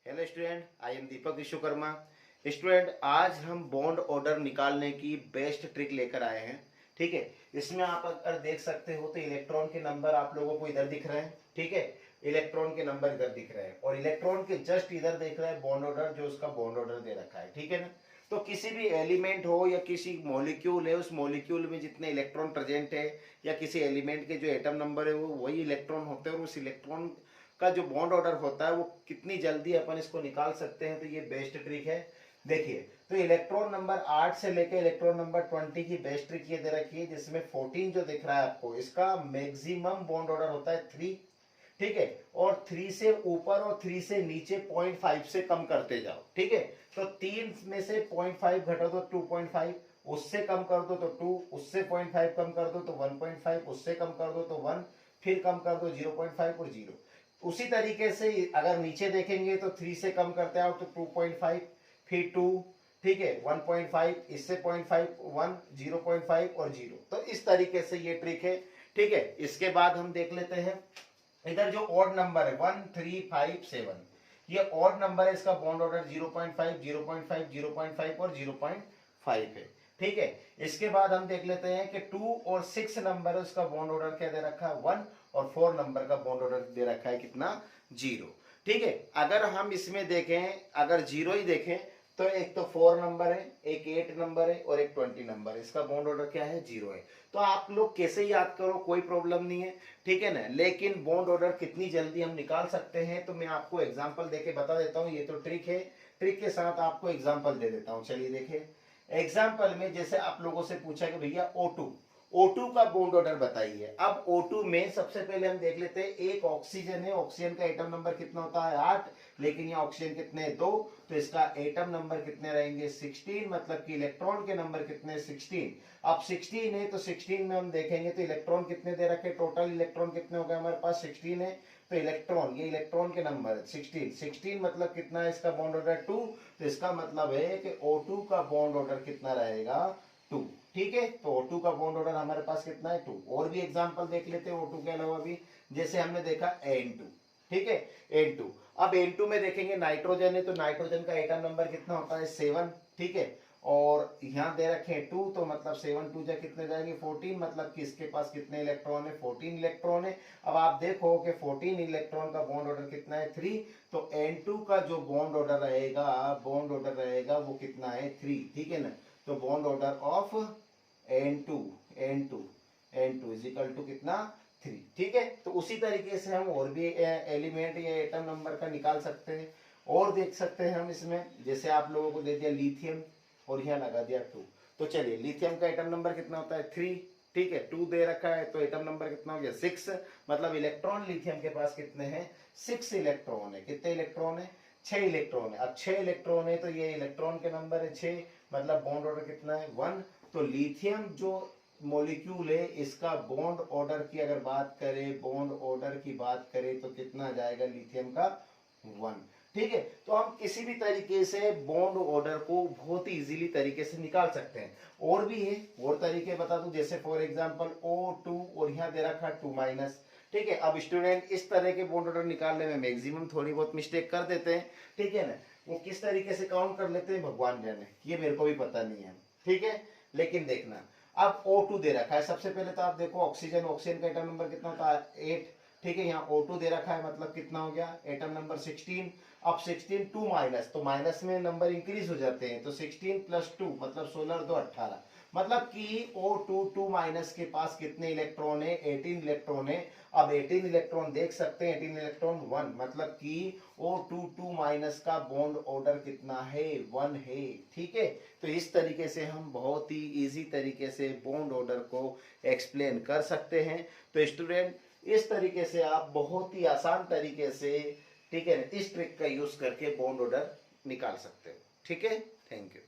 Hello student, I am Deepak Vishwakarma. Student, आज हम bond order निकालने की बेस्ट ट्रिक लेकर आए हैं। ठीक है, इसमें आप अगर देख सकते हो तो इलेक्ट्रॉन के नंबर आप लोगों को इधर दिख रहे हैं। ठीक है, इलेक्ट्रॉन के नंबर इधर दिख रहे हैं और इलेक्ट्रॉन के जस्ट इधर देख रहे हैं बॉन्ड ऑर्डर, जो उसका बॉन्ड ऑर्डर दे रखा है। ठीक है ना। तो किसी भी एलिमेंट हो या किसी मॉलिक्यूल है, उस मॉलिक्यूल में जितने इलेक्ट्रॉन प्रेजेंट है या किसी एलिमेंट के जो एटम नंबर है वो वही इलेक्ट्रॉन होते हैं और उस इलेक्ट्रॉन का जो बॉन्ड ऑर्डर होता है वो कितनी जल्दी अपन इसको निकाल सकते हैं। तो ये बेस्ट ट्रिक है। देखिए, तो इलेक्ट्रॉन नंबर 8 से लेकर इलेक्ट्रॉन नंबर 20 की बेस्ट ट्रिक ये दे रखी है, जिसमें 14 जो दिख रहा है आपको, इसका मैक्सिमम बॉन्ड ऑर्डर होता है 3। ठीक है, और 3 से ऊपर और 3 से नीचे 0.5 से कम करते जाओ। ठीक है, तो 3 में से 0.5 घटा दो 2.5, उससे कम कर दो तो 2, उससे 0.5 कम कर दो तो 1.5, उससे कम कर दो तो 1, फिर कम कर दो 0.5 और 0। उसी तरीके से अगर नीचे देखेंगे तो 3 से कम करते आओ तो 2.5, फिर 2, ठीक है 1.5, इससे 0.5, 1, 0.5 और 0। तो इस तरीके से ये ट्रिक है। ठीक है, इसके बाद हम देख लेते हैं इधर जो ऑड नंबर है 1, 3, 5, 7, ये ऑड नंबर है, इसका बॉन्ड ऑर्डर 0.5, 0.5, 0.5 और 0.5 है। ठीक है, इसके बाद हम देख लेते हैं कि 2 और 6 नंबर है, उसका बॉन्ड ऑर्डर क्या दे रखा है 1, और 4 नंबर का बॉन्ड ऑर्डर दे रखा है कितना 0। ठीक है, अगर हम इसमें देखें, अगर 0 ही देखें तो एक तो 4 नंबर है, एक 8 नंबर है और एक 20 नंबर है, इसका बॉन्ड ऑर्डर क्या है 0 है। तो आप लोग कैसे याद करो, कोई प्रॉब्लम नहीं है। ठीक है ना, लेकिन बॉन्ड ऑर्डर कितनी जल्दी हम निकाल सकते हैं तो मैं आपको एग्जांपल देके बता देता हूं। ये तो ट्रिक है, ट्रिक के साथ आपको एग्जांपल दे देता हूं। चलिए देखिए, एग्जाम्पल में जैसे आप लोगों से पूछा कि भैया O2 का बॉन्ड ऑर्डर बताइए। अब O2 में सबसे पहले हम देख लेते हैं, एक ऑक्सीजन है, ऑक्सीजन का एटम नंबर कितना होता है 8, लेकिन ये ऑक्सीजन कितने 2, तो इसका एटम नंबर कितने रहेंगे 16, मतलब कि इलेक्ट्रॉन के नंबर कितने 16। अब 16 है तो 16 में हम देखेंगे तो इलेक्ट्रॉन कितने दे रखे, टोटल इलेक्ट्रॉन कितने हो गए हमारे पास 16 है। तो इलेक्ट्रॉन, ये इलेक्ट्रॉन के नंबर 16 मतलब कितना है इसका बॉन्ड ऑर्डर 2, तो इसका मतलब है कि O2 का बॉन्ड ऑर्डर कितना रहेगा 2। ठीक है, तो O2 का बॉन्ड ऑर्डर हमारे पास कितना है 2। और भी एग्जांपल देख लेते हैं O2 के अलावा भी, जैसे हमने देखा N2। ठीक है, N2, अब N2 में देखेंगे नाइट्रोजन है, तो नाइट्रोजन का एटम नंबर कितना होता है 7। ठीक है, और यहां दे रखे 2, तो मतलब 7 2 जा कितने जाएंगे 14, मतलब कि इसके पास कितने इलेक्ट्रॉन है 14 इलेक्ट्रॉन है। अब आप देखो कि 14 इलेक्ट्रॉन का बॉन्ड ऑर्डर कितना है 3, तो N2 का जो बॉन्ड ऑर्डर रहेगा वो कितना है 3। ठीक है ना, तो bond order of N2 is equal to कितना 3। ठीक है, तो उसी तरीके से हम और भी एलिमेंट या एटम नंबर का निकाल सकते हैं। और देख सकते हैं हम इसमें, जैसे आप लोगों को दे दिया लिथियम और यहाँ लगा दिया 2, तो चलिए लिथियम का एटम नंबर कितना होता है 3। ठीक है, 2 दे रखा है तो एटम नंबर कितना हो गया 6, मतलब इलेक्ट्रॉन लिथियम के पास कितने हैं 6 इलेक्ट्रॉन है। कितने इलेक्ट्रॉन है 6 इलेक्ट्रॉन है। अब 6 इलेक्ट्रॉन है तो ये इलेक्ट्रॉन के नंबर है 6, मतलब बॉन्ड ऑर्डर कितना है 1। तो लिथियम जो मॉलिक्यूल है, इसका बॉन्ड ऑर्डर की अगर बात करें, तो कितना जाएगा लिथियम का 1। ठीक है, तो हम किसी भी तरीके से बॉन्ड ऑर्डर को बहुत ही इजीली तरीके से निकाल सकते हैं। और भी है, और तरीके बता दूं, जैसे फॉर एग्जांपल O2 और यहाँ दे रखा 2-। ठीक है, अब स्टूडेंट इस तरह के बॉन्ड ऑर्डर निकालने में मैक्सिमम थोड़ी बहुत मिस्टेक कर देते हैं। ठीक है ना, वो किस तरीके से काउंट कर लेते हैं भगवान जाने, ये मेरे को भी पता नहीं है। ठीक है, लेकिन देखना, अब O2 दे रखा है, सबसे पहले तो आप देखो ऑक्सीजन का एटम नंबर कितना होता है 8। ठीक है, यहाँ O2 दे रखा है, मतलब कितना हो गया एटम नंबर 16। अब 16 2 तो माइनस में नंबर इंक्रीज हो जाते हैं, तो 16 + 2 मतलब 16 और 2 18, मतलब कि O2 2- के पास कितने इलेक्ट्रॉन है 18 इलेक्ट्रॉन है। अब 18 इलेक्ट्रॉन देख सकते हैं, 18 इलेक्ट्रॉन 1, मतलब कि O2 2- का बॉन्ड ऑर्डर कितना है 1 है। ठीक है, तो इस तरीके से हम बहुत ही इजी तरीके से बॉन्ड ऑर्डर को एक्सप्लेन कर सकते हैं। तो स्टूडेंट, इस तरीके से आप बहुत ही आसान तरीके से, ठीक है, इस ट्रिक का यूज करके बॉन्ड ऑर्डर निकाल सकते हो। ठीक है, थैंक यू।